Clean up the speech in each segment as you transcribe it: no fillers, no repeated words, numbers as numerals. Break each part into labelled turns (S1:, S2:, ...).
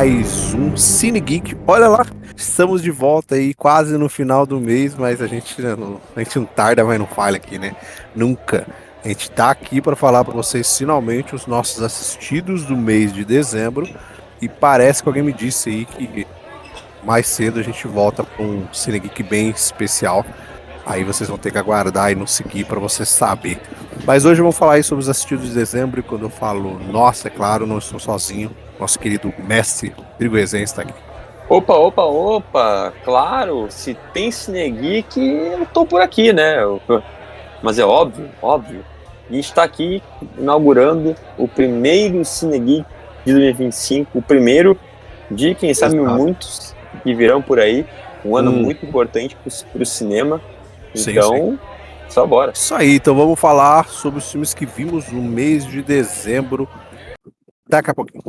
S1: mais um Cine Geek. Olha lá, estamos de volta aí, quase no final do mês, mas a gente não tarda, mas não falha aqui, né? Nunca. A gente tá aqui para falar para vocês finalmente os nossos assistidos do mês de dezembro. E parece que alguém me disse aí que mais cedo a gente volta para um Cine Geek bem especial. Aí vocês vão ter que aguardar e nos seguir para você saber. Mas hoje vamos falar aí sobre os assistidos de dezembro. E quando eu falo nossa, é claro, não estou sozinho. Nosso querido mestre Rodrigo Rezenha está aqui.
S2: Opa! Claro, se tem Cine Geek, eu tô por aqui, né? Mas é óbvio. A gente tá aqui inaugurando o primeiro Cine Geek de 2025, o primeiro de, quem sabe, muitos que virão por aí. Um ano muito importante pro cinema. Então, só bora.
S1: Isso aí, então vamos falar sobre os filmes que vimos no mês de dezembro. Daqui a pouquinho.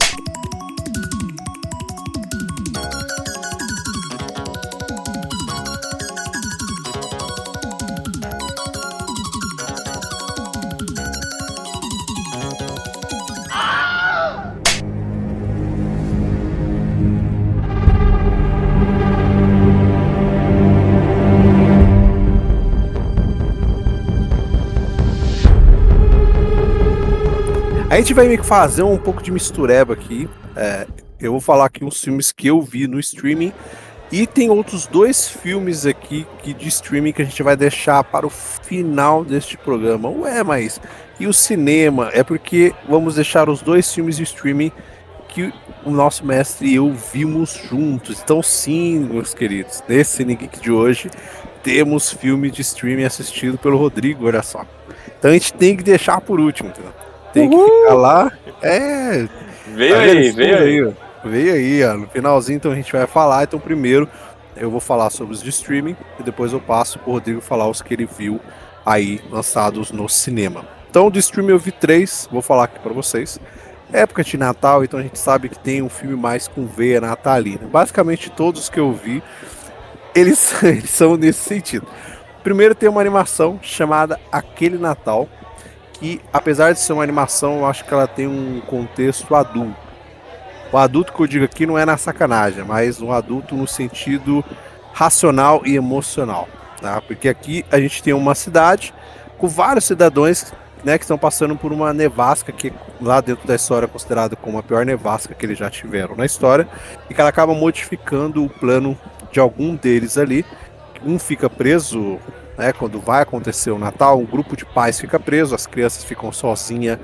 S1: A gente vai meio que fazer um pouco de mistureba aqui. Eu vou falar aqui uns filmes que eu vi no streaming. E tem outros dois filmes aqui de streaming que a gente vai deixar para o final deste programa. Ué, mas e o cinema? É porque vamos deixar os dois filmes de streaming que o nosso mestre e eu vimos juntos. Então sim, meus queridos, nesse Cine Geek de hoje temos filme de streaming assistido pelo Rodrigo, olha só. Então a gente tem que deixar por último, entendeu? Tem que ficar lá. Veio aí, ó. No finalzinho, então a gente vai falar. Então, primeiro eu vou falar sobre os de streaming e depois eu passo pro Rodrigo falar os que ele viu aí lançados no cinema. Então, de streaming eu vi 3, vou falar aqui para vocês. Época de Natal, então a gente sabe que tem um filme mais com veia natalina. Basicamente, todos que eu vi, eles são nesse sentido. Primeiro tem uma animação chamada Aquele Natal, que apesar de ser uma animação, eu acho que ela tem um contexto adulto. O adulto que eu digo aqui não é na sacanagem, mas um adulto no sentido racional e emocional, tá? Porque aqui a gente tem uma cidade com vários cidadãos, né, que estão passando por uma nevasca que lá dentro da história é considerada como a pior nevasca que eles já tiveram na história, e que ela acaba modificando o plano de algum deles ali. Um fica preso, né, quando vai acontecer o Natal, um grupo de pais fica preso, as crianças ficam sozinhas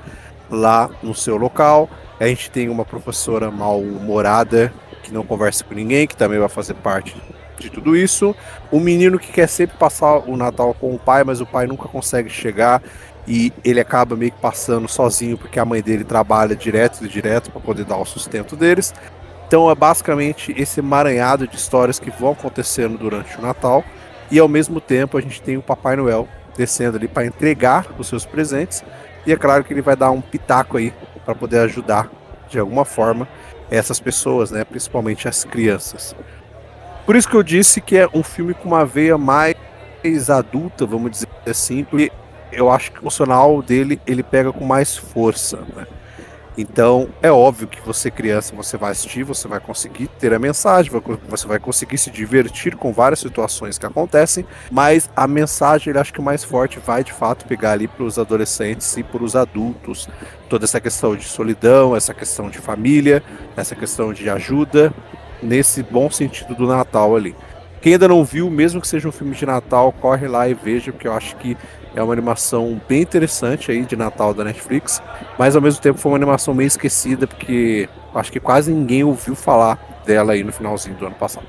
S1: lá no seu local. A gente tem uma professora mal-humorada que não conversa com ninguém, que também vai fazer parte de tudo isso. Um menino que quer sempre passar o Natal com o pai, mas o pai nunca consegue chegar e ele acaba meio que passando sozinho porque a mãe dele trabalha direto para poder dar o sustento deles. Então é basicamente esse emaranhado de histórias que vão acontecendo durante o Natal. E ao mesmo tempo a gente tem o Papai Noel descendo ali para entregar os seus presentes. E é claro que ele vai dar um pitaco aí para poder ajudar de alguma forma essas pessoas, né? Principalmente as crianças. Por isso que eu disse que é um filme com uma veia mais adulta, vamos dizer assim, porque eu acho que o emocional dele ele pega com mais força, né? Então, é óbvio que você criança, você vai assistir, você vai conseguir ter a mensagem, você vai conseguir se divertir com várias situações que acontecem, mas a mensagem, ele acho que o mais forte vai, de fato, pegar ali para os adolescentes e para os adultos. Toda essa questão de solidão, essa questão de família, essa questão de ajuda, nesse bom sentido do Natal ali. Quem ainda não viu, mesmo que seja um filme de Natal, corre lá e veja, porque eu acho que é uma animação bem interessante aí de Natal da Netflix, mas ao mesmo tempo foi uma animação meio esquecida, porque acho que quase ninguém ouviu falar dela aí no finalzinho do ano passado.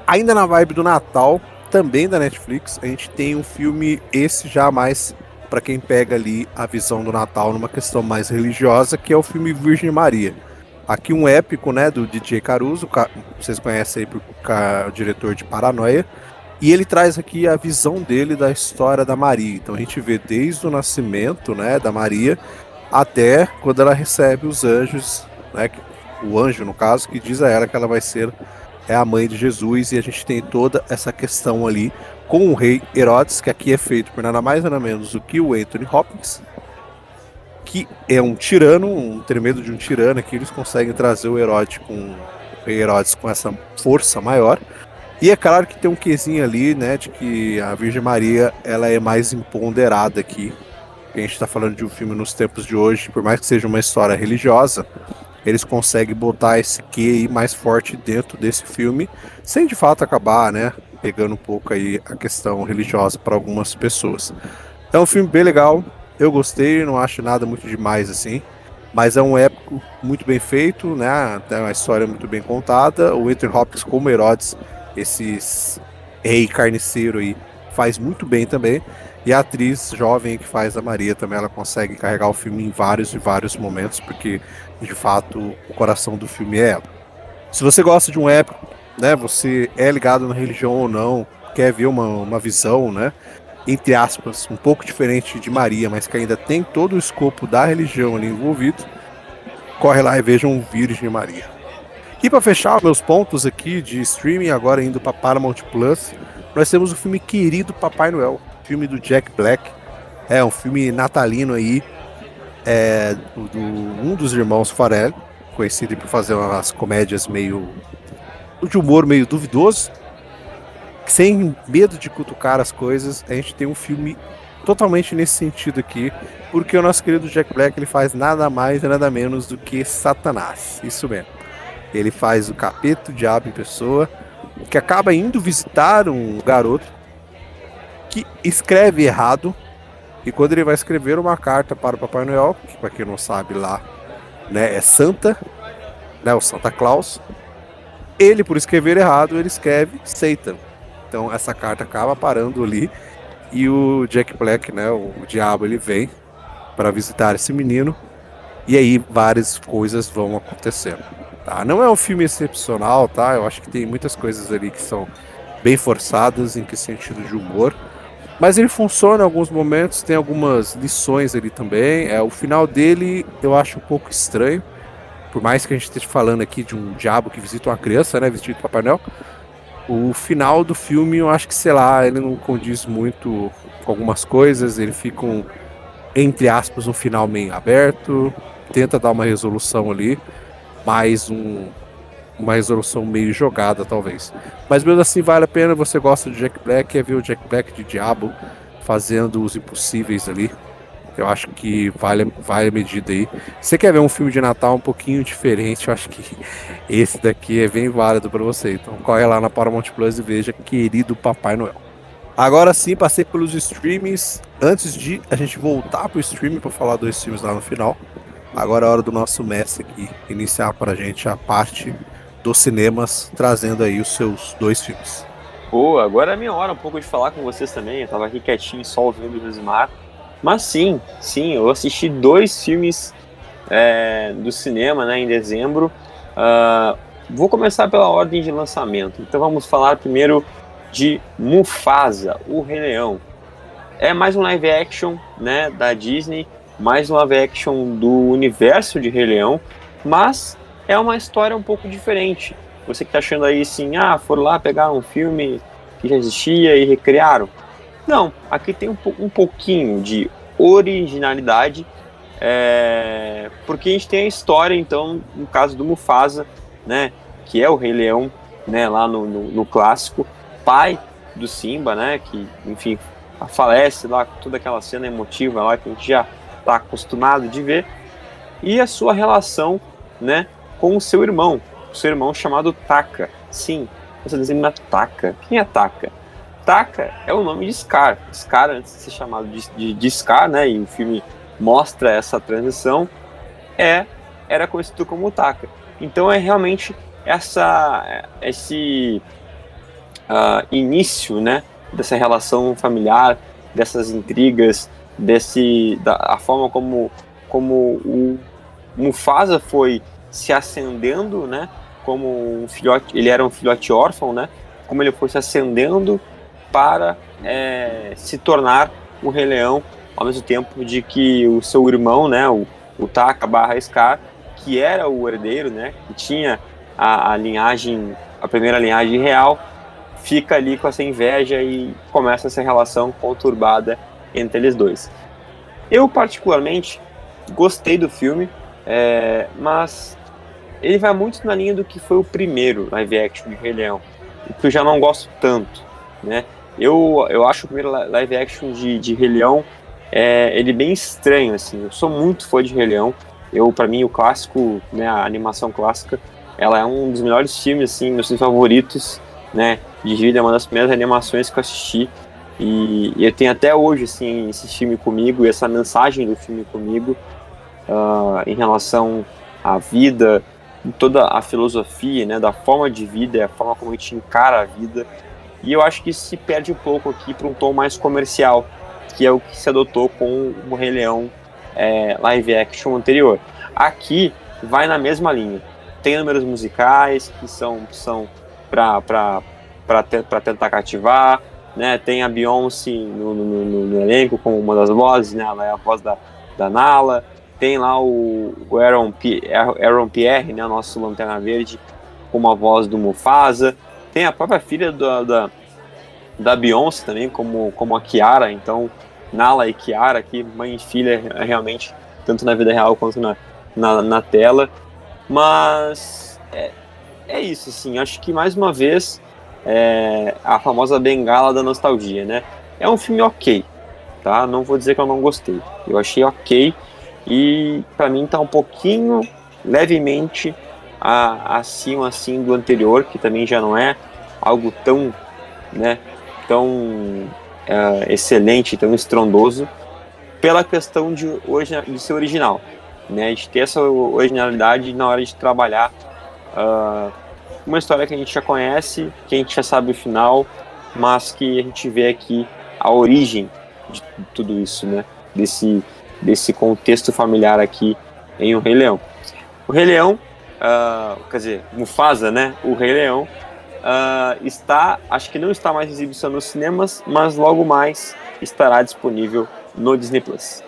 S1: Ainda na vibe do Natal, também da Netflix, a gente tem um filme, esse já mais para quem pega ali a visão do Natal numa questão mais religiosa, que é o filme Virgem Maria. Aqui um épico, né, do DJ Caruso, vocês conhecem aí o diretor de Paranoia, e ele traz aqui a visão dele da história da Maria. Então a gente vê desde o nascimento, né, da Maria até quando ela recebe os anjos, né, o anjo no caso, que diz a ela que ela vai ser a mãe de Jesus, e a gente tem toda essa questão ali com o rei Herodes, que aqui é feito por nada mais nada menos do que o Anthony Hopkins. que é um tirano, um tremedo de um tirano, que eles conseguem trazer o Herodes com essa força maior. E é claro que tem um quesinho ali, né, de que a Virgem Maria, ela é mais empoderada aqui. A gente está falando de um filme nos tempos de hoje, por mais que seja uma história religiosa, eles conseguem botar esse quê aí mais forte dentro desse filme, sem de fato acabar, né, pegando um pouco aí a questão religiosa para algumas pessoas. É um filme bem legal, eu gostei, não acho nada muito demais assim, mas é um épico muito bem feito, né, tem uma história muito bem contada, o Anthony Hopkins como Herodes, esses rei carniceiro aí, faz muito bem também, e a atriz jovem que faz a Maria também, ela consegue carregar o filme em vários e vários momentos, porque de fato o coração do filme é ela. Se você gosta de um épico, né, você é ligado na religião ou não, quer ver uma visão, né, entre aspas, um pouco diferente de Maria, mas que ainda tem todo o escopo da religião ali envolvido, corre lá e veja um Virgem Maria. E para fechar meus pontos aqui de streaming, agora indo para Paramount Plus, nós temos o filme Querido Papai Noel, filme do Jack Black. É um filme natalino aí, um dos irmãos Farrell, conhecido por fazer umas comédias meio de humor meio duvidoso, sem medo de cutucar as coisas. A gente tem um filme totalmente nesse sentido aqui, porque o nosso querido Jack Black, ele faz nada mais e nada menos do que Satanás, isso mesmo. Ele faz o capeta, o diabo em pessoa, que acaba indo visitar um garoto que escreve errado, e quando ele vai escrever uma carta para o Papai Noel, que para quem não sabe lá, né, é Santa, né, o Santa Claus, ele, por escrever errado, ele escreve Satan. Então essa carta acaba parando ali, e o Jack Black, né, o diabo, ele vem para visitar esse menino, e aí várias coisas vão acontecendo. Tá? Não é um filme excepcional, tá? Eu acho que tem muitas coisas ali que são bem forçadas, em que sentido de humor, mas ele funciona em alguns momentos, tem algumas lições ali também. O final dele eu acho um pouco estranho, por mais que a gente esteja falando aqui de um diabo que visita uma criança, né, vestido de Papai Noel. O final do filme eu acho que, sei lá, ele não condiz muito com algumas coisas, ele fica entre aspas, um final meio aberto, tenta dar uma resolução ali, mas uma resolução meio jogada, talvez. Mas mesmo assim, vale a pena. Você gosta de Jack Black, é ver o Jack Black de diabo fazendo os impossíveis ali. Eu acho que vale a medida aí. Você quer ver um filme de Natal um pouquinho diferente, eu acho que esse daqui é bem válido para você. Então corre lá na Paramount Plus e veja Querido Papai Noel. Agora sim, passei pelos streamings. Antes de a gente voltar pro streaming para falar dos filmes lá no final, agora é a hora do nosso mestre aqui iniciar para a gente a parte dos cinemas, trazendo aí os seus 2 filmes.
S2: Pô, agora é a minha hora um pouco de falar com vocês também. Eu tava aqui quietinho, só ouvindo o Rosimar. Mas sim, eu assisti 2 filmes do cinema, né, em dezembro. Vou começar pela ordem de lançamento. Então vamos falar primeiro de Mufasa, o Rei Leão. É mais um live action, né, da Disney, mais um live action do universo de Rei Leão, mas é uma história um pouco diferente. Você que tá achando aí assim, foram lá pegar um filme que já existia e recriaram. Não, aqui tem um pouquinho de originalidade, porque a gente tem a história, então, no caso do Mufasa, né, que é o Rei Leão, né, lá no clássico, pai do Simba, né, que, enfim, falece lá, toda aquela cena emotiva lá que a gente já está acostumado de ver, e a sua relação, né, com o seu irmão chamado Taka. Sim, você dizendo Taka. Quem é Taka? Taka é o nome de Scar. Scar, antes de ser chamado de Scar, né, e o filme mostra essa transição, era conhecido como Taka. Então é realmente esse início, né, dessa relação familiar, dessas intrigas, a forma como o Mufasa foi se ascendendo, né, como um filhote, ele era um filhote órfão, né, como ele foi se ascendendo para se tornar o Rei Leão, ao mesmo tempo de que o seu irmão, né, o Taka / Scar, que era o herdeiro, né, que tinha a primeira linhagem real, fica ali com essa inveja e começa essa relação conturbada entre eles dois. Eu, particularmente, gostei do filme, mas ele vai muito na linha do que foi o primeiro live action de Rei Leão, o que eu já não gosto tanto, né? Eu acho o primeiro live action de Rei Leão, ele bem estranho, assim. Eu sou muito fã de Rei Leão. Para mim, o clássico, né, a animação clássica, ela é um dos melhores filmes, assim, meus filmes favoritos, né, de vida, é uma das primeiras animações que eu assisti. E eu tenho até hoje, assim, esse filme comigo, e essa mensagem do filme comigo, em relação à vida, toda a filosofia, né, da forma de vida, a forma como a gente encara a vida. E eu acho que isso se perde um pouco aqui para um tom mais comercial, que é o que se adotou com o Rei Leão live action anterior. Aqui vai na mesma linha. Tem números musicais que são para tentar cativar, né? Tem a Beyoncé no elenco como uma das vozes, né? Ela é a voz da Nala. Tem lá o Aaron Pierre, né? O nosso Lanterna Verde, como a voz do Mufasa. Tem a própria filha da Beyoncé também, como a Kiara. Então, Nala e Kiara aqui, mãe e filha, realmente, tanto na vida real quanto na tela. Mas é isso, assim. Acho que, mais uma vez, a famosa bengala da nostalgia, né? É um filme ok, tá? Não vou dizer que eu não gostei. Eu achei ok e, pra mim, tá um pouquinho, levemente, acima, assim, do anterior, que também já não é algo tão, né, tão excelente, tão estrondoso, pela questão de ser original, né, de ter essa originalidade na hora de trabalhar uma história que a gente já conhece, que a gente já sabe o final, mas que a gente vê aqui a origem de tudo isso, né, desse contexto familiar aqui em O Rei Leão. O Rei Leão, quer dizer, Mufasa, né, o Rei Leão, acho que não está mais em exibição nos cinemas, mas logo mais estará disponível no Disney Plus.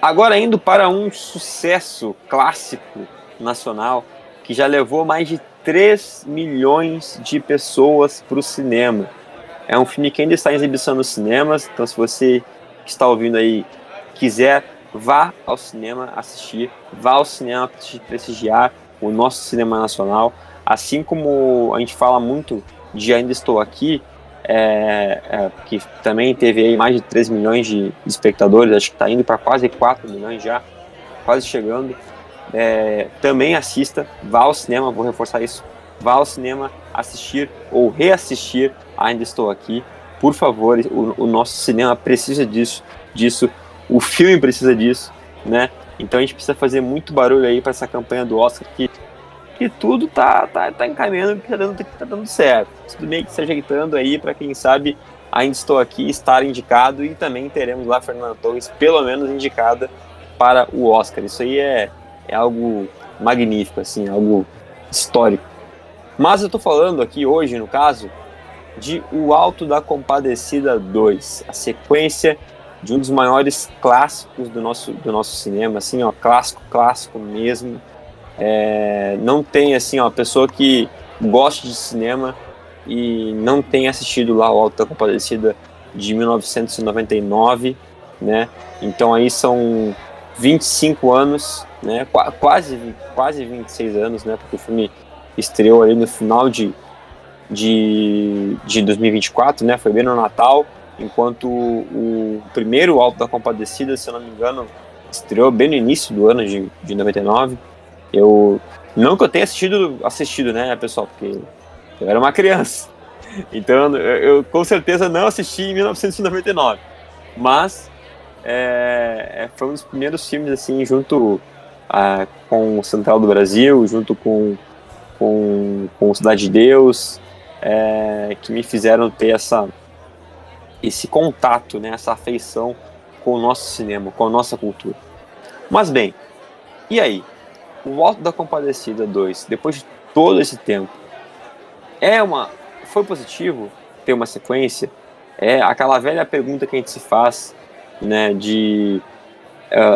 S2: Agora indo para um sucesso clássico nacional que já levou mais de 3 milhões de pessoas para o cinema. É um filme que ainda está em exibição nos cinemas, então se você que está ouvindo aí quiser, vá ao cinema assistir, vá ao cinema prestigiar o nosso cinema nacional. Assim como a gente fala muito de Ainda Estou Aqui, que também teve aí mais de 3 milhões de espectadores, acho que está indo para quase 4 milhões já, quase chegando. Também assista, vá ao cinema, vou reforçar isso, vá ao cinema assistir ou reassistir Ainda Estou Aqui. Por favor, o nosso cinema precisa disso, o filme precisa disso, né? Então a gente precisa fazer muito barulho aí para essa campanha do Oscar que tudo tá encaminhando, que tá dando certo. Tudo meio que se ajeitando aí para quem sabe Ainda Estou Aqui estar indicado, e também teremos lá Fernanda Torres pelo menos indicada para o Oscar. Isso aí é algo magnífico, assim, algo histórico. Mas eu tô falando aqui hoje, no caso, de O Alto da Compadecida 2, a sequência de um dos maiores clássicos do nosso cinema, assim, ó, clássico mesmo. Não tem, assim, ó, pessoa que goste de cinema e não tenha assistido lá O Alto da Compadecida de 1999, né? Então aí são 25 anos, né? Quase 26 anos, né? Porque o filme estreou ali no final de 2024, né? Foi bem no Natal, enquanto o primeiro Alto da Compadecida, se eu não me engano, estreou bem no início do ano de 99. Não que eu tenha assistido, né, pessoal, porque eu era uma criança. Então eu com certeza não assisti em 1999. Mas foi um dos primeiros filmes, assim, junto com o Central do Brasil, junto com Cidade de Deus, que me fizeram ter esse contato, né, essa afeição com o nosso cinema, com a nossa cultura. Mas bem, e aí? O Alto da Compadecida 2, depois de todo esse tempo, foi positivo ter uma sequência? É aquela velha pergunta que a gente se faz, né, de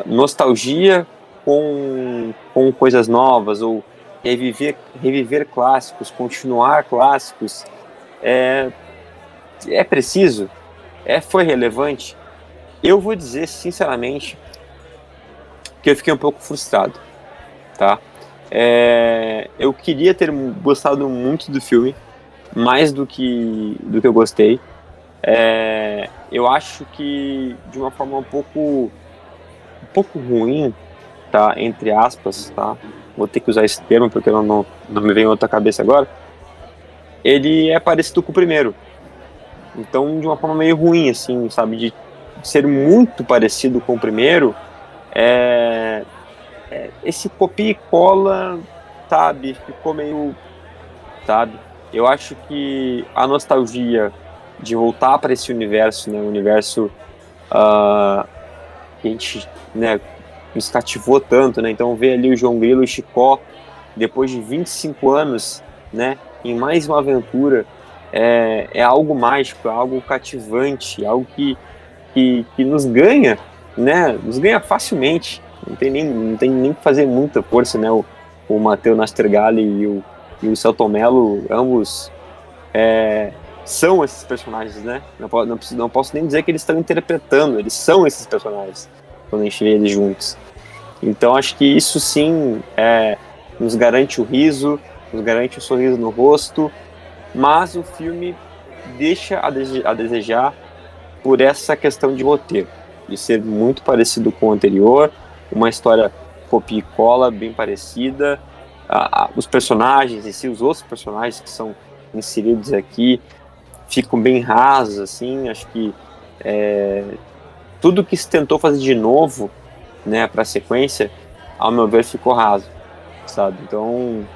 S2: nostalgia com coisas novas, ou reviver clássicos, continuar clássicos. É preciso? Foi relevante? Eu vou dizer sinceramente que eu fiquei um pouco frustrado, tá? Eu queria ter gostado muito do filme, mais do que eu gostei. Eu acho que de uma forma um pouco ruim, tá? Entre aspas, tá? Vou ter que usar esse termo porque não me vem outra cabeça agora. Ele é parecido com o primeiro. Então, de uma forma meio ruim, assim, sabe? De ser muito parecido com o primeiro, esse copia e cola, sabe? Ficou meio, sabe? Eu acho que a nostalgia de voltar para esse universo, né? O universo que a gente, né, nos cativou tanto, né? Então ver ali o João Grilo e o Chicó depois de 25 anos, né, em mais uma aventura, é algo mágico, é algo cativante, algo que nos ganha, né? Nos ganha facilmente. Não tem nem que fazer muita força, né? O Matheus Nastergalli e o Selton Mello, ambos são esses personagens, né? Não posso nem dizer que eles estão interpretando, eles são esses personagens quando a gente vê eles juntos. Então acho que isso sim nos garante o riso, nos garante o sorriso no rosto, mas o filme deixa a desejar por essa questão de roteiro, de ser muito parecido com o anterior, uma história copia e cola, bem parecida, os personagens em si, os outros personagens que são inseridos aqui, ficam bem rasos, assim, acho que tudo que se tentou fazer de novo, né, para a sequência, ao meu ver, ficou raso, sabe? Então,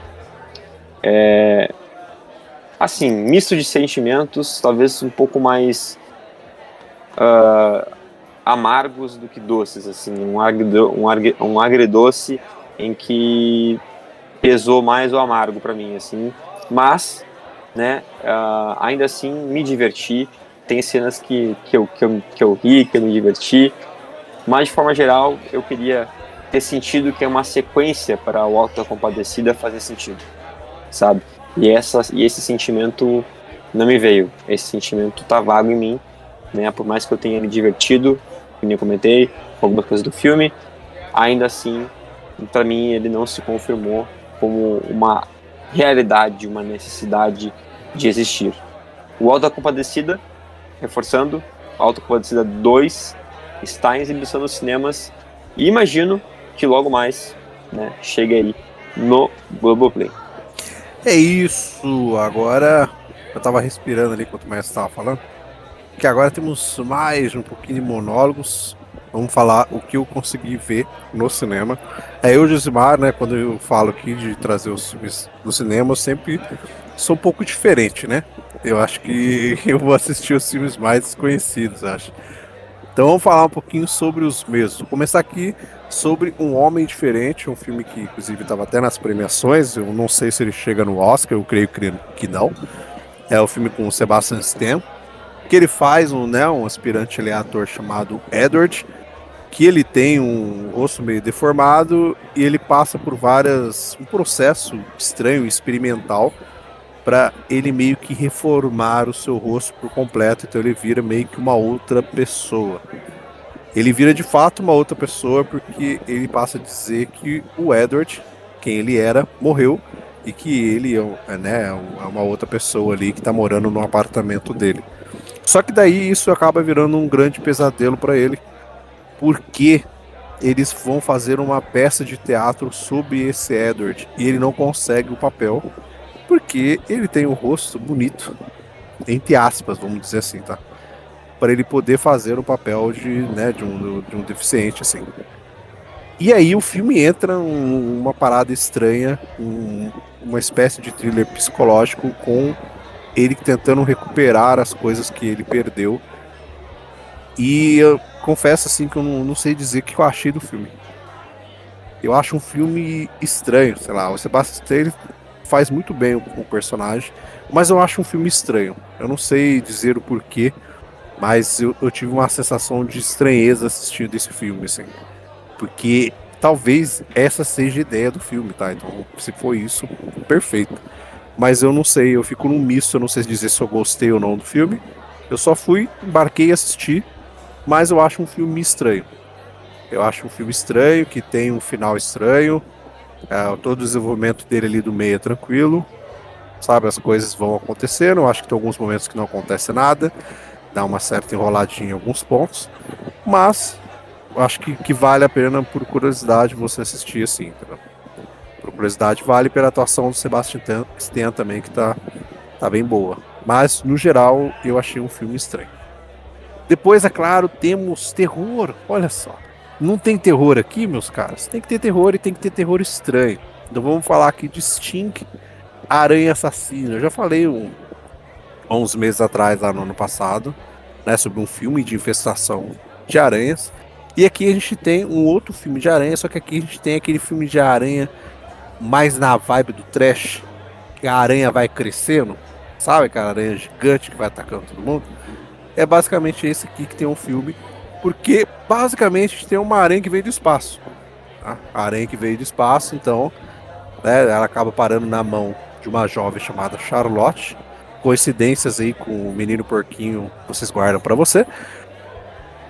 S2: assim, misto de sentimentos, talvez um pouco mais amargos do que doces, assim, um agridoce em que pesou mais o amargo para mim, assim, mas, né, ainda assim me diverti, tem cenas que eu ri, que eu me diverti, mas de forma geral eu queria ter sentido que é uma sequência para o Auto da Compadecida fazer sentido, sabe? E esse sentimento não me veio, esse sentimento tá vago em mim, né? Por mais que eu tenha me divertido, como eu comentei, com algumas coisas do filme, ainda assim, para mim ele não se confirmou como uma realidade, uma necessidade de existir. O Auto da Compadecida, reforçando, Auto da Compadecida 2 está em exibição nos cinemas e imagino que logo mais, né, chegue aí no Globoplay.
S1: É isso, agora eu tava respirando ali enquanto o Mestre estava falando, que agora temos mais um pouquinho de monólogos. Vamos falar o que eu consegui ver no cinema. Eu, Josimar, né, quando eu falo aqui de trazer os filmes do cinema, eu sempre sou um pouco diferente, né? Eu acho que eu vou assistir os filmes mais desconhecidos, acho. Então vamos falar um pouquinho sobre os mesmos. Vou começar aqui sobre Um Homem Diferente, um filme que inclusive estava até nas premiações. Eu não sei se ele chega no Oscar, eu creio que não. É o filme com o Sebastian Stan, que ele faz um aspirante, ele é ator chamado Edward, que ele tem um rosto meio deformado e ele passa por um processo estranho, experimental, para ele meio que reformar o seu rosto por completo. Então ele vira meio que uma outra pessoa. Ele vira de fato uma outra pessoa porque ele passa a dizer que o Edward, quem ele era, morreu e que ele é uma outra pessoa ali que está morando no apartamento dele. Só que daí isso acaba virando um grande pesadelo para ele, porque eles vão fazer uma peça de teatro sobre esse Edward e ele não consegue o papel porque ele tem um rosto bonito, entre aspas, vamos dizer assim, tá? Para ele poder fazer o papel de um deficiente, assim. E aí o filme entra uma parada estranha, uma espécie de thriller psicológico com ele tentando recuperar as coisas que ele perdeu. E eu confesso assim que eu não sei dizer o que eu achei do filme. Eu acho um filme estranho, sei lá, o Sebastian Stan ele faz muito bem o personagem, mas eu acho um filme estranho. Eu não sei dizer o porquê, mas eu tive uma sensação de estranheza assistindo esse filme, assim. Porque talvez essa seja a ideia do filme, tá? Então, se for isso, perfeito. Mas eu não sei, eu fico num misto, eu não sei dizer se eu gostei ou não do filme. Eu só fui, embarquei e assisti, mas eu acho um filme estranho. Eu acho um filme estranho, que tem um final estranho. Todo o desenvolvimento dele ali do meio é tranquilo. Sabe, as coisas vão acontecendo. Eu acho que tem alguns momentos que não acontece nada. Dá uma certa enroladinha em alguns pontos. Mas eu acho que vale a pena, por curiosidade, você assistir assim, entendeu? Por curiosidade, vale pela atuação do Sebastian Stan também, que tá bem boa. Mas, no geral, eu achei um filme estranho. Depois, é claro, temos terror. Olha só. Não tem terror aqui, meus caras? Tem que ter terror e tem que ter terror estranho. Então vamos falar aqui de Sting, a Aranha Assassina. Eu já falei há uns meses atrás, lá no ano passado, né, sobre um filme de infestação de aranhas. E aqui a gente tem um outro filme de aranha, só que aqui a gente tem aquele filme de aranha mais na vibe do trash, que a aranha vai crescendo, sabe aquela aranha gigante que vai atacando todo mundo? É basicamente esse aqui que tem um filme, porque basicamente a gente tem uma aranha que veio do espaço. Tá? A aranha que veio do espaço, então, né, ela acaba parando na mão de uma jovem chamada Charlotte. Coincidências aí com o menino porquinho, vocês guardam pra você.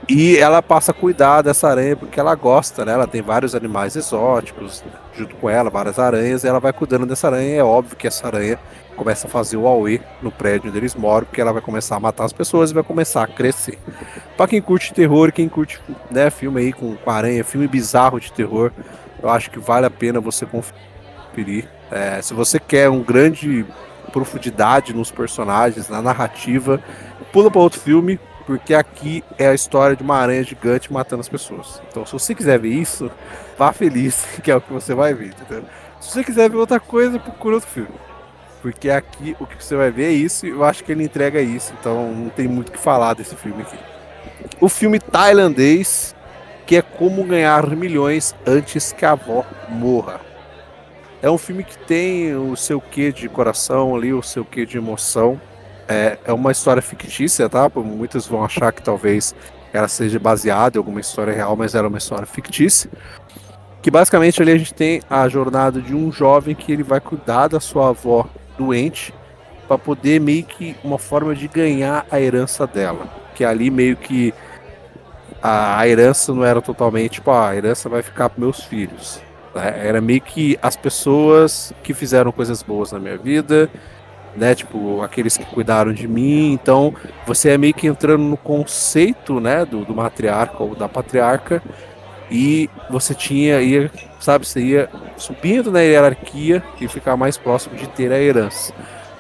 S1: E ela passa a cuidar dessa aranha porque ela gosta, né? Ela tem vários animais exóticos junto com ela, várias aranhas, e ela vai cuidando dessa aranha. É óbvio que essa aranha começa a fazer o auê no prédio onde eles moram, porque ela vai começar a matar as pessoas e vai começar a crescer. Pra quem curte terror, quem curte, né, filme aí com aranha, filme bizarro de terror, eu acho que vale a pena você conferir. Se você quer um grande profundidade nos personagens, na narrativa, pula para outro filme, porque aqui é a história de uma aranha gigante matando as pessoas. Então, se você quiser ver isso, vá feliz, que é o que você vai ver, entendeu? Se você quiser ver outra coisa, procura outro filme. Porque aqui o que você vai ver é isso, e eu acho que ele entrega isso, então não tem muito o que falar desse filme aqui. O filme tailandês, que é Como Ganhar Milhões Antes que a Avó Morra. É um filme que tem o seu quê de coração ali, o seu quê de emoção. É uma história fictícia, tá? Muitos vão achar que talvez ela seja baseada em alguma história real, mas ela é uma história fictícia. Que basicamente ali a gente tem a jornada de um jovem que ele vai cuidar da sua avó doente para poder meio que uma forma de ganhar a herança dela. Que ali meio que a herança não era totalmente, tipo, a herança vai ficar para meus filhos. Né? Era meio que as pessoas que fizeram coisas boas na minha vida, né? Tipo, aqueles que cuidaram de mim. Então, você é meio que entrando no conceito, né, do matriarca ou da patriarca, e você sabe, você ia subindo na hierarquia e ficar mais próximo de ter a herança.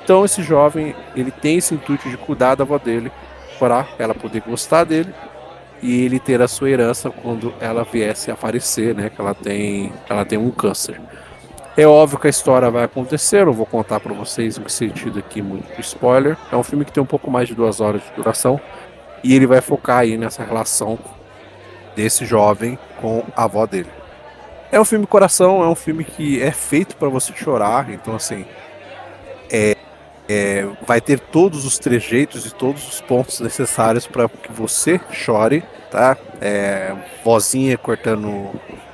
S1: Então, esse jovem, ele tem esse intuito de cuidar da avó dele, para ela poder gostar dele e ele ter a sua herança quando ela viesse a falecer, né, que ela tem um câncer. É óbvio que a história vai acontecer, não vou contar para vocês no sentido aqui muito de spoiler. É um filme que tem um pouco mais de 2 horas de duração e ele vai focar aí nessa relação desse jovem com a avó dele. É um filme coração, é um filme que é feito para você chorar, então assim, vai ter todos os trejeitos e todos os pontos necessários para que você chore, tá? Vozinha cortando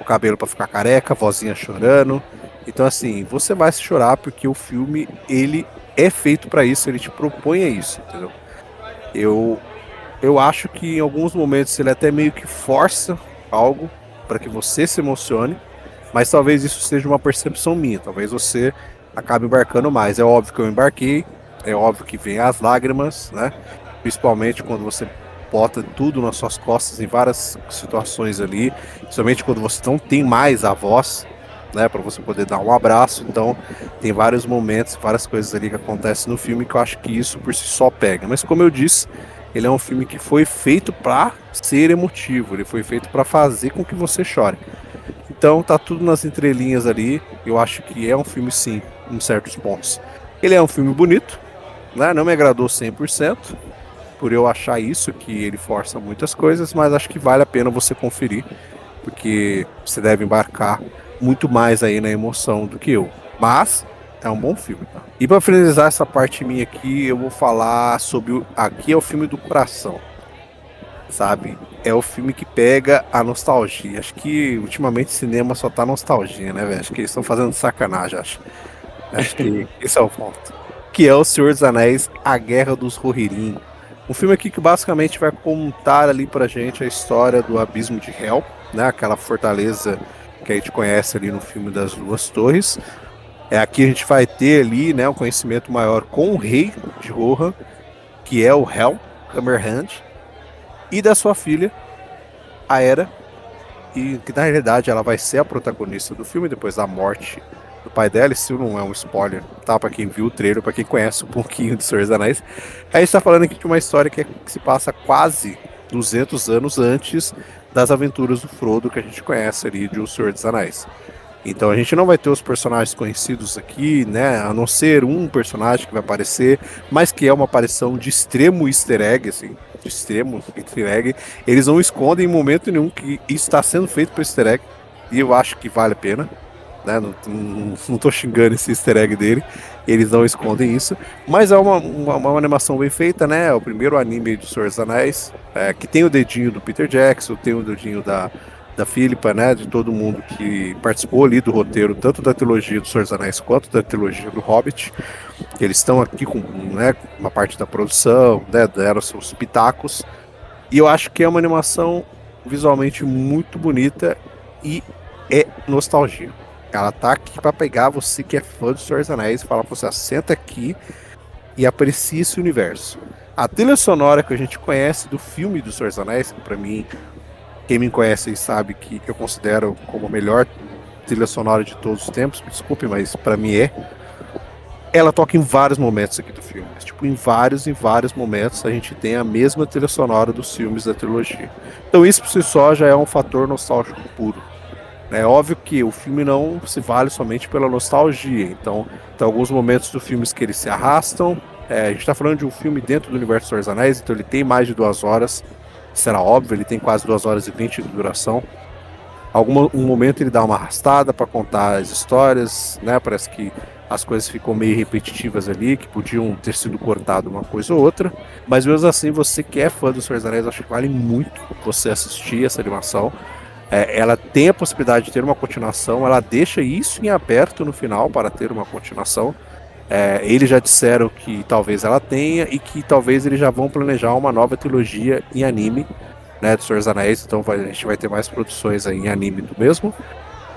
S1: o cabelo para ficar careca, vozinha chorando. Então assim, você vai se chorar porque o filme ele é feito para isso, ele te propõe a isso, entendeu? Eu acho que em alguns momentos ele até meio que força algo para que você se emocione, mas talvez isso seja uma percepção minha, talvez você acabe embarcando mais. É óbvio que eu embarquei, é óbvio que vem as lágrimas, né? Principalmente quando você bota tudo nas suas costas em várias situações ali, principalmente quando você não tem mais a voz, né, para você poder dar um abraço. Então, tem vários momentos, várias coisas ali que acontecem no filme que eu acho que isso por si só pega. Mas como eu disse, ele é um filme que foi feito para ser emotivo, ele foi feito para fazer com que você chore. Então, tá tudo nas entrelinhas ali. Eu acho que é um filme, sim, em certos pontos. Ele é um filme bonito, né? Não me agradou 100%, por eu achar isso, que ele força muitas coisas, mas acho que vale a pena você conferir, porque você deve embarcar muito mais aí na emoção do que eu. Mas é um bom filme, tá? E para finalizar essa parte minha aqui, eu vou falar sobre aqui é o filme do coração, sabe? É o filme que pega a nostalgia. Acho que ultimamente cinema só tá nostalgia, né, velho? Acho que eles estão fazendo sacanagem, acho. Acho que esse é o ponto. Que é o Senhor dos Anéis, A Guerra dos Rohirrim. Um filme aqui que basicamente vai contar ali pra gente a história do Abismo de Hell, né? Aquela fortaleza que a gente conhece ali no filme das Duas Torres. Aqui a gente vai ter ali, né, um conhecimento maior com o rei de Rohan, que é o Hel Hammerhand, e da sua filha, a Era, e que na realidade ela vai ser a protagonista do filme depois da morte do pai dela. Isso não é um spoiler, tá? Pra quem viu o trailer, pra quem conhece um pouquinho de Senhor dos Anéis. A gente tá falando aqui de uma história que se passa quase 200 anos antes das aventuras do Frodo que a gente conhece ali de O Senhor dos Anéis. Então a gente não vai ter os personagens conhecidos aqui, né? A não ser um personagem que vai aparecer, mas que é uma aparição de extremo easter egg, assim, de extremo easter egg. Eles não escondem em momento nenhum que isso está sendo feito para easter egg, e eu acho que vale a pena, né? Não tô xingando esse easter egg dele, eles não escondem isso, mas é uma animação bem feita, né? É o primeiro anime do Senhor dos Anéis, que tem o dedinho do Peter Jackson, tem o dedinho da Philippa, né, de todo mundo que participou ali do roteiro, tanto da trilogia do Senhor dos Anéis quanto da trilogia do Hobbit. Eles estão aqui com, né, uma parte da produção, né, deram seus pitacos. E eu acho que é uma animação visualmente muito bonita e é nostalgia. Ela tá aqui para pegar você que é fã do Senhor dos Anéis e falar pra você, senta aqui e aprecie esse universo. A trilha sonora que a gente conhece do filme do Senhor dos Anéis, que pra mim, quem me conhece sabe que eu considero como a melhor trilha sonora de todos os tempos, me desculpe, mas pra mim é. Ela toca em vários momentos aqui do filme. Tipo, em vários momentos a gente tem a mesma trilha sonora dos filmes da trilogia. Então isso por si só já é um fator nostálgico puro. É óbvio que o filme não se vale somente pela nostalgia. Então, tem alguns momentos do filme que eles se arrastam. A gente tá falando de um filme dentro do universo dos Senhor dos Anéis, então ele tem mais de 2 horas. Será óbvio, ele tem quase 2 horas e 20 de duração. Um momento ele dá uma arrastada para contar as histórias, né? Parece que as coisas ficam meio repetitivas ali, que podiam ter sido cortado uma coisa ou outra. Mas mesmo assim, você que é fã do Senhor dos Anéis, acho que vale muito você assistir essa animação. Ela tem a possibilidade de ter uma continuação, ela deixa isso em aberto no final para ter uma continuação. Eles já disseram que talvez ela tenha e que talvez eles já vão planejar uma nova trilogia em anime, né, do Senhor dos Anéis. Então a gente vai ter mais produções aí em anime do mesmo.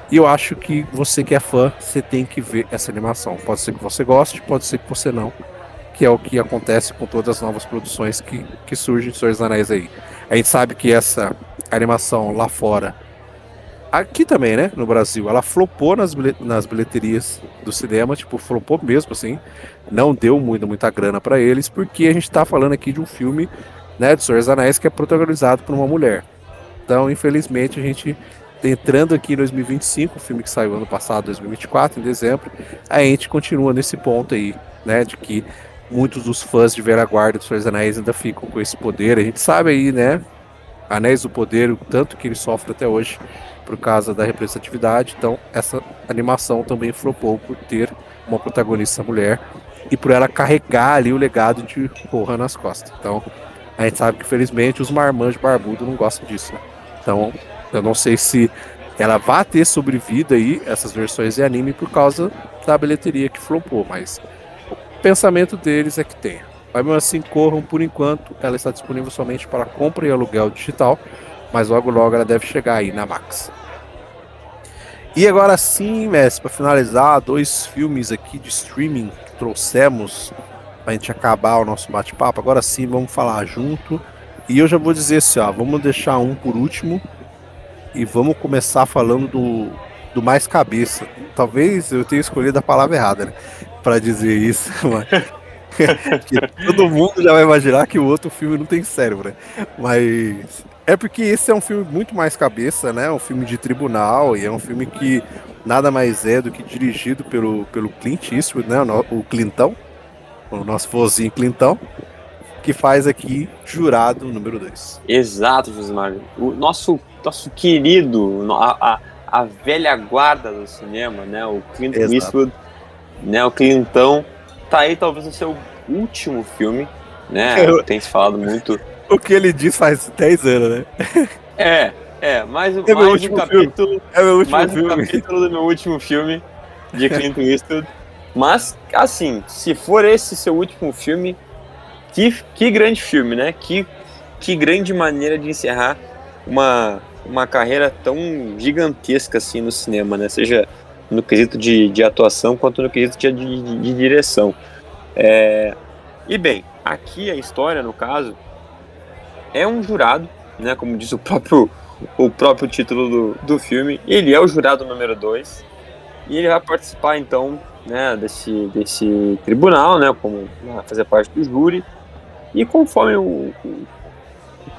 S1: E eu acho que você que é fã, você tem que ver essa animação. Pode ser que você goste, pode ser que você não. Que é o que acontece com todas as novas produções que surgem de Senhor dos Anéis aí. A gente sabe que essa animação lá fora, aqui também, né, no Brasil, ela flopou nas bilheterias do cinema, tipo, flopou mesmo, assim. Não deu muita grana pra eles, porque a gente tá falando aqui de um filme, né, de Senhor dos Anéis que é protagonizado por uma mulher. Então, infelizmente, a gente entrando aqui em 2025, o filme que saiu ano passado, 2024, em dezembro, a gente continua nesse ponto aí, né, de que muitos dos fãs de velha guarda do Senhor dos Anéis ainda ficam com esse poder. A gente sabe aí, né, Anéis do Poder, o tanto que ele sofre até hoje por causa da representatividade. Então, essa animação também flopou por ter uma protagonista mulher e por ela carregar ali o legado de Rohan nas costas. Então, a gente sabe que, felizmente, os marmanjos barbudos não gostam disso, né? Então, eu não sei se ela vai ter sobrevida aí, essas versões de anime, por causa da bilheteria que flopou, mas o pensamento deles é que tenha. Mas mesmo assim, corram por enquanto, ela está disponível somente para compra e aluguel digital, mas logo ela deve chegar aí na Max. E agora sim, mestre, para finalizar, 2 filmes aqui de streaming que trouxemos para a gente acabar o nosso bate-papo. Agora sim, vamos falar junto. E eu já vou dizer assim, ó, vamos deixar um por último e vamos começar falando do mais cabeça. Talvez eu tenha escolhido a palavra errada, né, para dizer isso, mas que todo mundo já vai imaginar que o outro filme não tem cérebro, né? Mas é porque esse é um filme muito mais cabeça, né? Um filme de tribunal e é um filme que nada mais é do que dirigido pelo Clint Eastwood, né? O Clintão, o nosso vozinho Clintão, que faz aqui Jurado número 2.
S2: Exato, Josimar. O nosso querido, a velha guarda do cinema, né? O Clint Eastwood, né? O Clintão. Tá aí talvez o seu último filme, né? Tem se falado muito.
S1: O que ele diz faz 10 anos, né?
S2: Mais um capítulo do meu último filme de Clint Eastwood. Mas, assim, se for esse seu último filme, Que grande filme, né? Que grande maneira de encerrar uma carreira tão gigantesca assim no cinema, né? Seja no quesito de atuação quanto no quesito de direção. E bem, aqui a história, no caso, é um jurado, né? Como diz o próprio título do filme, ele é o jurado número 2 e ele vai participar então, né, desse tribunal, né? Como fazer parte do júri. E conforme o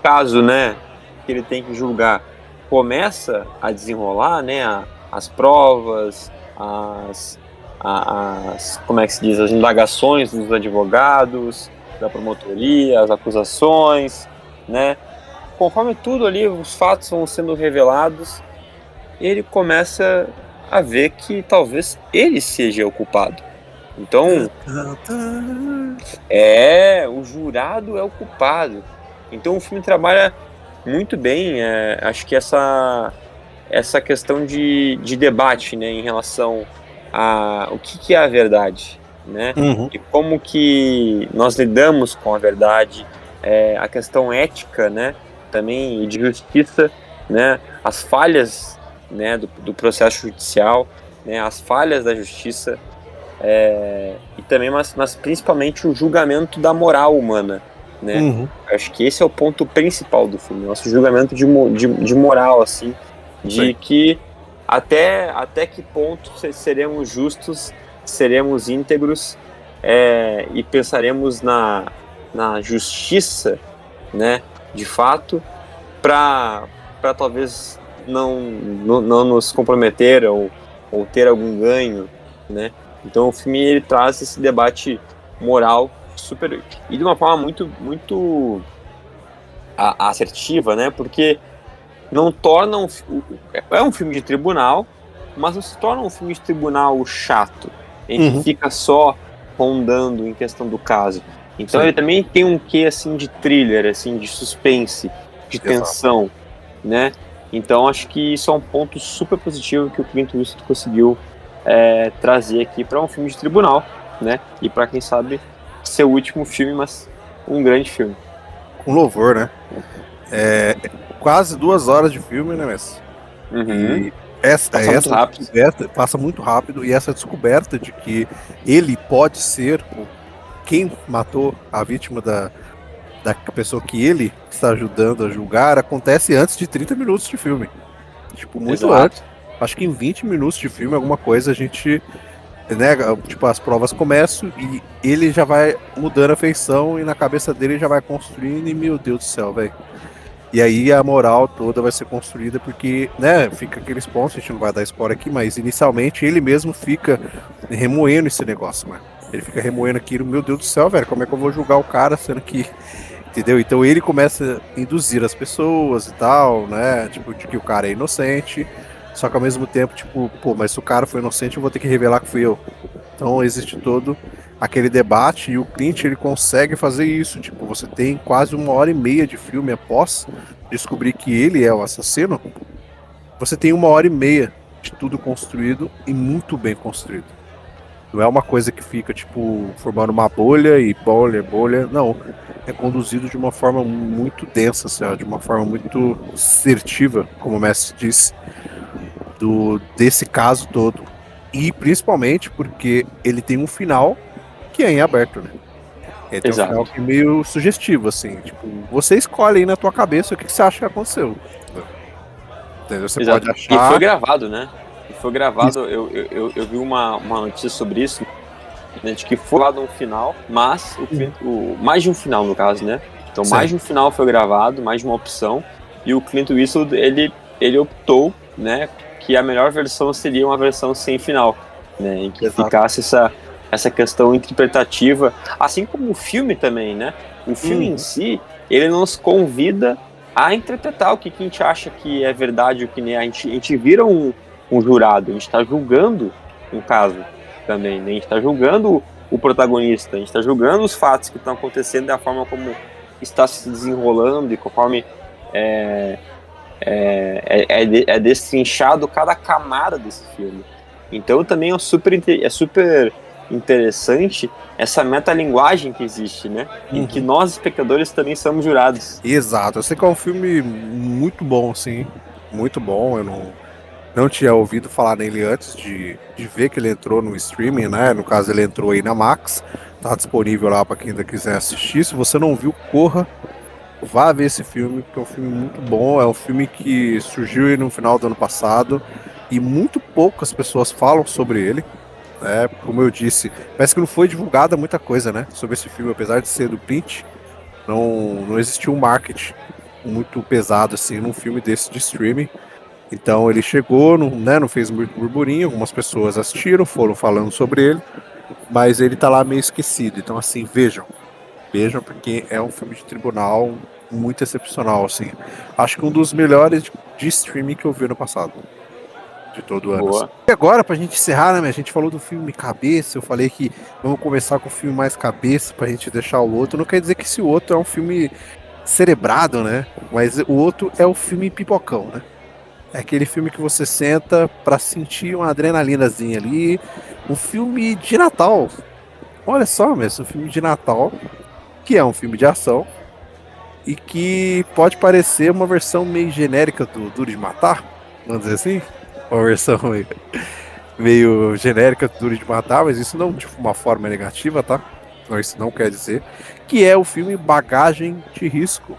S2: caso, né, que ele tem que julgar começa a desenrolar, né, as provas, como é que se diz, as indagações dos advogados, da promotoria, as acusações, né, conforme tudo ali, os fatos vão sendo revelados, ele começa a ver que talvez ele seja o culpado. Então, o jurado é o culpado. Então o filme trabalha muito bem, acho que essa questão de debate, né, em relação a o que é a verdade, né,
S1: Uhum.
S2: e como que nós lidamos com a verdade, a questão ética, né, também e de justiça, né, as falhas, né, do processo judicial, né, as falhas da justiça, e também, mas principalmente o julgamento da moral humana, né?
S1: Uhum.
S2: Acho que esse é o ponto principal do filme, nosso julgamento de moral, assim, de
S1: Sim.
S2: que até que ponto seremos justos, seremos íntegros, e pensaremos na justiça, né? De fato, para talvez não nos comprometer ou ter algum ganho, né? Então o filme ele traz esse debate moral super e de uma forma muito assertiva, né? Porque não torna é um filme de tribunal, mas não se torna um filme de tribunal chato, em que
S1: Uhum.
S2: fica só rondando em questão do caso. Então
S1: Sim.
S2: ele também tem um quê assim de thriller, assim, de suspense, de
S1: Exato.
S2: tensão, né? Então acho que isso é um ponto super positivo que o Clint Eastwood conseguiu trazer aqui para um filme de tribunal, né? E para quem sabe ser o último filme, mas um grande filme.
S1: Com louvor, né? Quase 2 horas de filme, né, Messi?
S2: Uhum.
S1: E essa,
S2: Passa muito
S1: essa
S2: rápido.
S1: descoberta passa muito rápido, e essa descoberta de que ele pode ser quem matou a vítima da pessoa que ele está ajudando a julgar acontece antes de 30 minutos de filme. Tipo, muito antes.
S2: Exato.
S1: Acho que em 20 minutos de filme, alguma coisa, a gente, né, tipo, as provas começam e ele já vai mudando a feição e na cabeça dele já vai construindo e, meu Deus do céu, velho. E aí a moral toda vai ser construída porque, né, fica aqueles pontos, a gente não vai dar spoiler aqui, mas inicialmente ele mesmo fica remoendo esse negócio, mano. Ele fica remoendo aquilo, meu Deus do céu, velho, como é que eu vou julgar o cara sendo que, entendeu? Então ele começa a induzir as pessoas e tal, né, tipo, de que o cara é inocente, só que ao mesmo tempo, tipo, pô, mas se o cara foi inocente, eu vou ter que revelar que fui eu. Então existe todo aquele debate e o Clint ele consegue fazer isso. Tipo, você tem quase 1 hora e meia de filme após descobrir que ele é o assassino. Você tem 1 hora e meia de tudo construído e muito bem construído. Não é uma coisa que fica, tipo, formando uma bolha e bolha, bolha. Não. É conduzido de uma forma muito densa, assim, ó, de uma forma muito assertiva, como o mestre disse, desse caso todo. E principalmente porque ele tem um final que é em aberto, né? Ele tem um final
S2: Exato.
S1: que é meio sugestivo, assim. Tipo, você escolhe aí na tua cabeça o que você acha que aconteceu. Entendeu? Você pode
S2: Exato. E foi
S1: achar.
S2: gravado, né? E foi
S1: Isso.
S2: gravado, eu vi uma notícia sobre isso, né, de que foi lá no final, mas mais de um final, no caso, né? Então, mais
S1: Sim.
S2: de um final foi gravado, mais de uma opção, e o Clint Eastwood, ele optou, né, que a melhor versão seria uma versão sem final, né? Em que
S1: Exato.
S2: ficasse essa questão interpretativa, assim como o filme também, né? O filme em si, ele nos convida a interpretar o que a gente acha que é verdade, o que nem a gente vira um jurado, a gente está julgando um caso também, né? A gente está julgando o protagonista, a gente está julgando os fatos que estão acontecendo da forma como está se desenrolando e conforme é destrinchado cada camada desse filme. Então também é super interessante essa metalinguagem que existe, né? Em que nós, espectadores, também somos jurados.
S1: Exato, eu sei que é um filme muito bom, assim, muito bom. Eu não tinha ouvido falar nele antes de ver que ele entrou no streaming, né? No caso, ele entrou aí na Max, tá disponível lá para quem ainda quiser assistir. Se você não viu, corra, vá ver esse filme, porque é um filme muito bom. É um filme que surgiu aí no final do ano passado e muito poucas pessoas falam sobre ele. Como eu disse, parece que não foi divulgada muita coisa, né? Sobre esse filme, apesar de ser do Pinch, não existiu um marketing muito pesado assim num filme desse de streaming. Então ele chegou, não fez muito burburinho, algumas pessoas assistiram, foram falando sobre ele, mas ele tá lá meio esquecido. Então assim, vejam porque é um filme de tribunal muito excepcional, assim. Acho que um dos melhores de streaming que eu vi no passado, de todo o ano. Assim.
S2: Boa.
S1: E agora, pra gente encerrar, né, a gente falou do filme cabeça, eu falei que vamos começar com o filme mais cabeça pra gente deixar o outro. Não quer dizer que esse outro é um filme cerebrado, né? Mas o outro é o filme pipocão, né? É aquele filme que você senta pra sentir uma adrenalinazinha ali. Um filme de Natal. Olha só, mesmo, um filme de Natal, que é um filme de ação e que pode parecer uma versão meio genérica do Duro de Matar, vamos dizer assim. Uma versão meio genérica do Duro de Matar, mas isso não de uma forma negativa, tá? Então isso não quer dizer. Que é o filme Bagagem de Risco,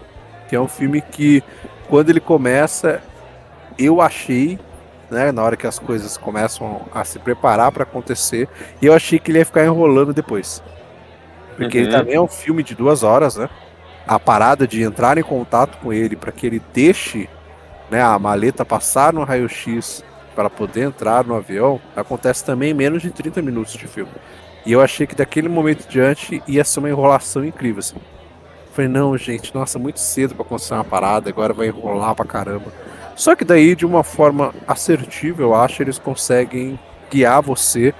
S1: que é um filme que, quando ele começa, eu achei, né, na hora que as coisas começam a se preparar para acontecer, eu achei que ele ia ficar enrolando depois. Porque ele também é um filme de 2 horas, né? A parada de entrar em contato com ele para que ele deixe, né, a maleta passar no raio-x para poder entrar no avião, acontece também em menos de 30 minutos de filme. E eu achei que daquele momento em diante ia ser uma enrolação incrível, assim. Falei, não, gente, nossa, muito cedo pra acontecer uma parada, agora vai enrolar pra caramba. Só que daí, de uma forma assertiva, eu acho, eles conseguem guiar você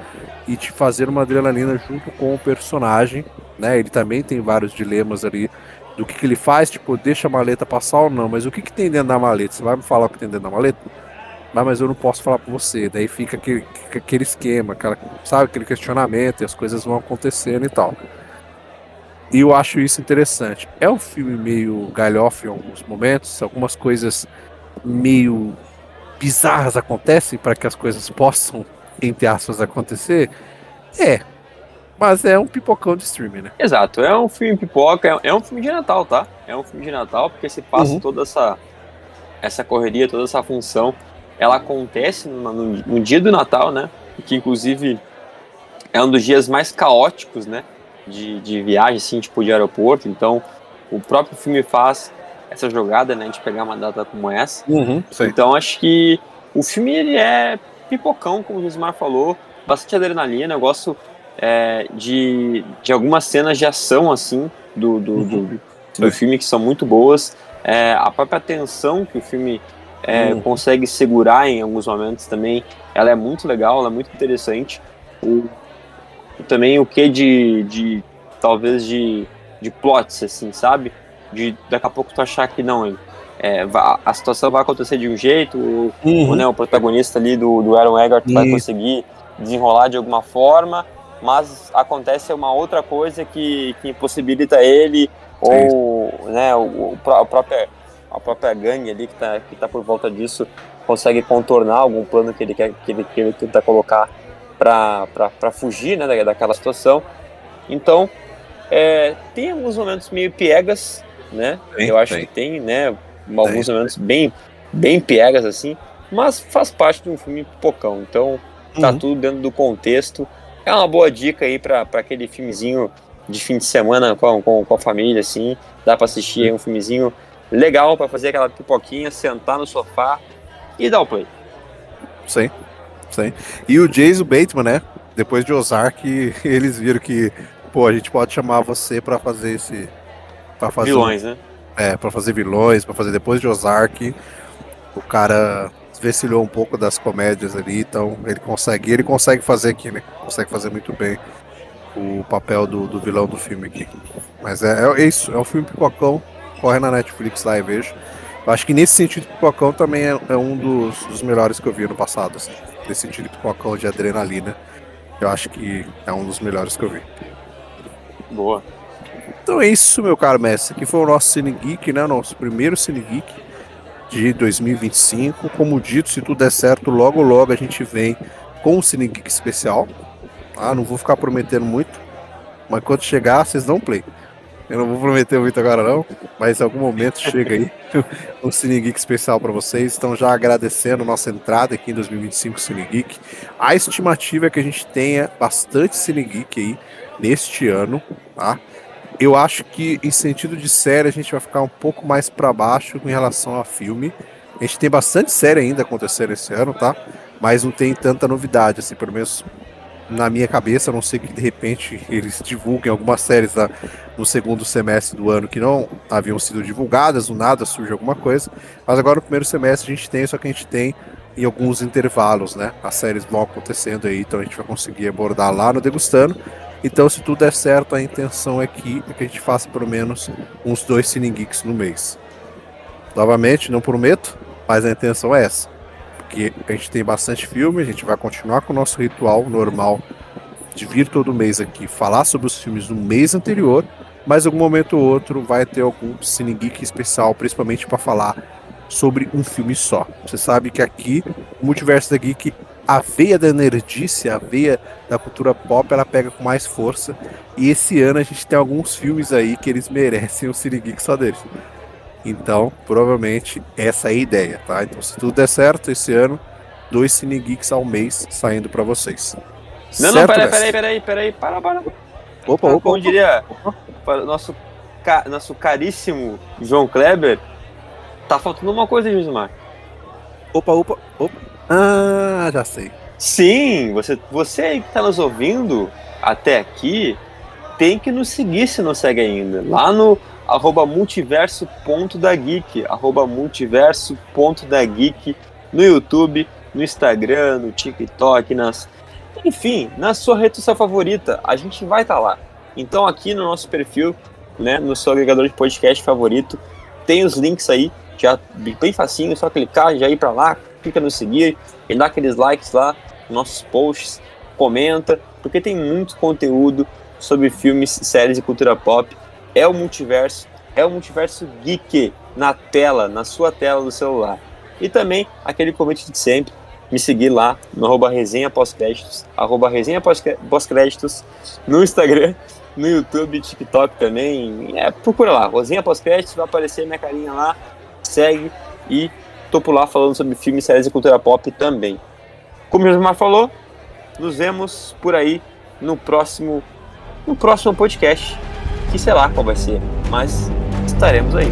S1: e te fazer uma adrenalina junto com o personagem, né? Ele também tem vários dilemas ali do que ele faz, tipo, deixa a maleta passar ou não, mas o que tem dentro da maleta? Você vai me falar o que tem dentro da maleta? Mas eu não posso falar pra você. Daí fica aquele esquema, sabe, aquele questionamento e as coisas vão acontecendo e tal. E eu acho isso interessante. É um filme meio galhofa em alguns momentos, algumas coisas meio bizarras acontecem para que as coisas possam, entre aspas, acontecer. Mas é um pipocão de streaming, né?
S2: Exato, é um filme pipoca, é um filme de Natal, tá? É um filme de Natal porque se passa toda essa correria, toda essa função, ela acontece no dia do Natal, né? Que inclusive é um dos dias mais caóticos, né? De viagem, assim, tipo de aeroporto. Então, o próprio filme faz essa jogada, né? De pegar uma data como essa. Então, acho que o filme, ele é pipocão, como o Josimar falou. Bastante adrenalina. Eu gosto de algumas cenas de ação, assim, do filme, que são muito boas. A própria tensão que o filme consegue segurar em alguns momentos também, ela é muito legal, ela é muito interessante. Também o que talvez de plots, assim, sabe? De daqui a pouco tu achar que não, a situação vai acontecer de um jeito, né, o protagonista ali do Aaron Eckhart vai conseguir desenrolar de alguma forma, mas acontece uma outra coisa que impossibilita ele, ou né, a própria gangue ali que tá por volta disso consegue contornar algum plano que ele tenta colocar para fugir, né, daquela situação. Então, tem alguns momentos meio piegas, né? Eu acho que tem, né? Alguns momentos bem, bem piegas, assim, mas faz parte de um filme pipocão. Então, tá tudo dentro do contexto. É uma boa dica aí para aquele filmezinho de fim de semana com a família, assim. Dá para assistir aí um filmezinho legal para fazer aquela pipoquinha, sentar no sofá e dar o play.
S1: Sim. E o Jason Bateman, né? Depois de Ozark, eles viram que, pô, a gente pode chamar você pra fazer
S2: vilões, né?
S1: Pra fazer vilões, pra fazer depois de Ozark. O cara desvencilhou um pouco das comédias ali, então ele consegue fazer aqui, né? Consegue fazer muito bem o papel do vilão do filme aqui. Mas é isso, é um filme pipocão, corre na Netflix lá e vejo. Eu acho que nesse sentido, Pipocão também é um dos melhores que eu vi no passado, assim. Nesse sentido, Pipocão de adrenalina. Eu acho que é um dos melhores que eu vi.
S2: Boa.
S1: Então é isso, meu caro mestre. Aqui foi o nosso Cine Geek, né? Nosso primeiro Cine Geek de 2025. Como dito, se tudo der certo, logo logo a gente vem com um Cine Geek especial. Não vou ficar prometendo muito, mas quando chegar, vocês dão play. Eu não vou prometer muito agora não, mas em algum momento chega aí um Cine Geek especial para vocês. Então já agradecendo nossa entrada aqui em 2025 Cine Geek. A estimativa é que a gente tenha bastante Cine Geek aí neste ano, tá? Eu acho que em sentido de série a gente vai ficar um pouco mais para baixo em relação a filme. A gente tem bastante série ainda acontecendo esse ano, tá? Mas não tem tanta novidade, assim, pelo menos na minha cabeça, a não ser que de repente eles divulguem algumas séries no segundo semestre do ano que não haviam sido divulgadas, do nada surge alguma coisa. Mas agora no primeiro semestre a gente tem, só que a gente tem em alguns intervalos, né? As séries vão acontecendo aí, então a gente vai conseguir abordar lá no Degustando. Então, se tudo der certo, a intenção é que a gente faça pelo menos uns 2 Cine Geeks no mês. Novamente, não prometo, mas a intenção é essa. Porque a gente tem bastante filme, a gente vai continuar com o nosso ritual normal de vir todo mês aqui falar sobre os filmes do mês anterior, mas em algum momento ou outro vai ter algum Cine Geek especial, principalmente para falar sobre um filme só. Você sabe que aqui, o Multiverso da Geek, a veia da nerdice, a veia da cultura pop, ela pega com mais força. E esse ano a gente tem alguns filmes aí que eles merecem um Cine Geek só deles. Então, provavelmente, essa é a ideia, tá? Então, se tudo der certo, esse ano, 2 Cine Geeks ao mês saindo pra vocês.
S2: Não,
S1: certo,
S2: peraí, para.
S1: Opa.
S2: Como diria nosso caríssimo João Kleber, tá faltando uma coisa, Gismar.
S1: Opa. Já sei.
S2: Sim, você aí que tá nos ouvindo até aqui, tem que nos seguir se não segue ainda. Lá no @multiverso.dageek, @multiverso.dageek, no YouTube, no Instagram, no TikTok, enfim, na sua rede social favorita, a gente vai estar lá. Então aqui no nosso perfil, né, no seu agregador de podcast favorito, tem os links aí, já bem facinho, só clicar, já ir para lá, clica no seguir e dá aqueles likes lá nos nossos posts, comenta, porque tem muito conteúdo sobre filmes, séries e cultura pop. É o Multiverso Geek na tela, na sua tela do celular. E também aquele convite de sempre, me seguir lá no @resenha pós-créditos, @resenha pós-créditos, no Instagram, no YouTube, TikTok também. Procura lá, Resenha Pós-créditos, vai aparecer minha carinha lá, segue e tô por lá falando sobre filmes, séries e cultura pop também. Como o Josmar falou, nos vemos por aí no próximo podcast, que sei lá qual vai ser, mas estaremos aí.